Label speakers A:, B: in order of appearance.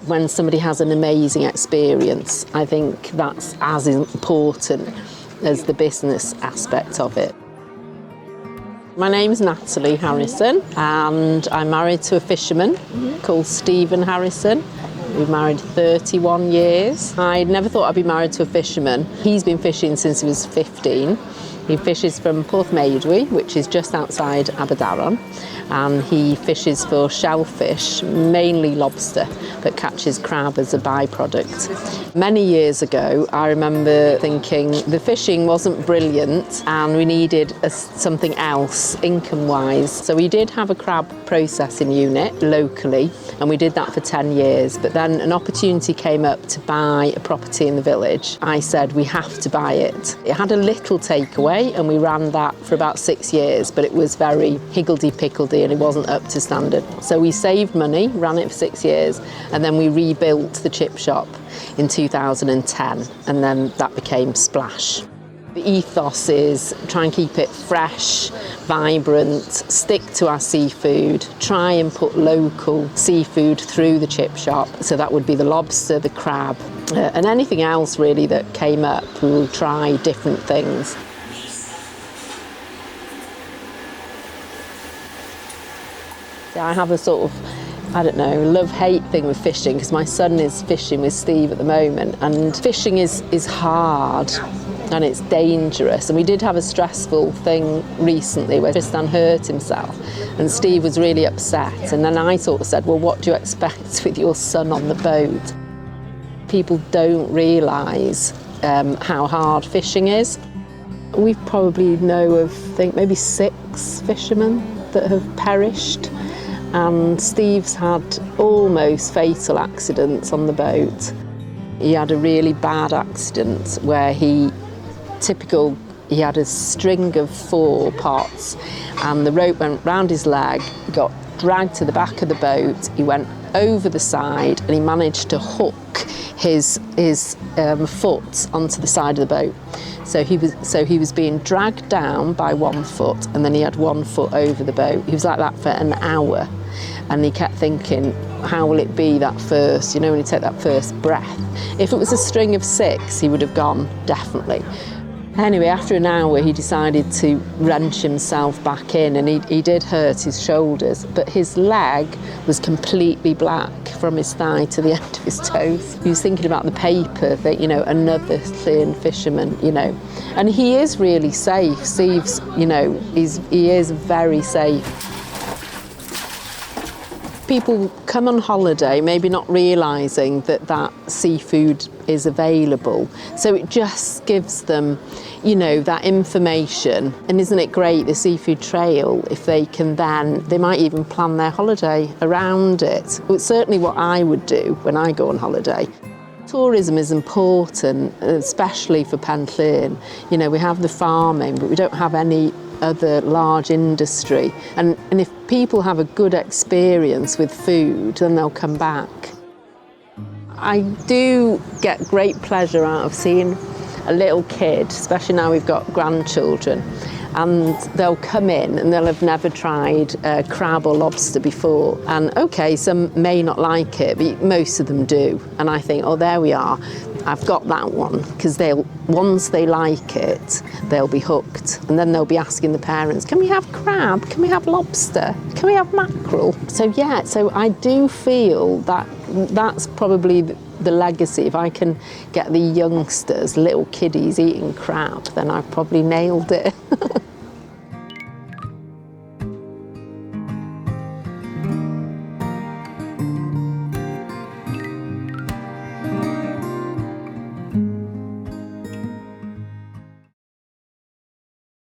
A: When somebody has an amazing experience, I think that's as important as the business aspect of it. My name's Natalie Harrison and I'm married to a fisherman called Stephen Harrison. We've married 31 years. I never thought I'd be married to a fisherman. He's been fishing since he was 15. He fishes from Porthmeidwy, which is just outside Aberdaron, and he fishes for shellfish, mainly lobster, but catches crab as a byproduct. Many years ago, I remember thinking the fishing wasn't brilliant and we needed something else income-wise. So we did have a crab processing unit locally, and we did that for 10 years. But then an opportunity came up to buy a property in the village. I said, we have to buy it. It had a little takeaway, and we ran that for about 6 years, but it was very higgledy-pickledy and it wasn't up to standard. So we saved money, ran it for 6 years, and then we rebuilt the chip shop in 2010, and then that became Sblash. The ethos is try and keep it fresh, vibrant, stick to our seafood, try and put local seafood through the chip shop. So that would be the lobster, the crab, and anything else really that came up. We will try different things. I have a sort of, I don't know, love-hate thing with fishing, because my son is fishing with Steve at the moment, and fishing is hard and it's dangerous. And we did have a stressful thing recently where Tristan hurt himself and Steve was really upset, and then I sort of said, well, what do you expect with your son on the boat? People don't realise how hard fishing is. We probably know of, I think, maybe 6 fishermen that have perished. And Steve's had almost fatal accidents on the boat. He had a really bad accident where he had a string of 4 pots and the rope went round his leg, got dragged to the back of the boat, he went over the side and he managed to hook his foot onto the side of the boat. So he was being dragged down by 1 foot and then he had 1 foot over the boat. He was like that for an hour. And he kept thinking, how will it be that first, when you take that first breath? If it was a string of 6, he would have gone, definitely. Anyway, after an hour, he decided to wrench himself back in, and he did hurt his shoulders, but his leg was completely black from his thigh to the end of his toes. He was thinking about the paper that, another thin fisherman, and he is really safe. Steve's, he is very safe. People come on holiday maybe not realising that seafood is available. So it just gives them, that information. And isn't it great, the seafood trail, if they can then, they might even plan their holiday around it. It's certainly what I would do when I go on holiday. Tourism is important, especially for Pen Llyn. We have the farming, but we don't have any other large industry. And if people have a good experience with food, then they'll come back. I do get great pleasure out of seeing a little kid, especially now we've got grandchildren, and they'll come in and they'll have never tried crab or lobster before. And okay, some may not like it, but most of them do. And I think, oh, there we are. I've got that one, because once they like it, they'll be hooked. And then they'll be asking the parents, can we have crab? Can we have lobster? Can we have mackerel? So I do feel that that's probably the legacy. If I can get the youngsters, little kiddies eating crab, then I've probably nailed it.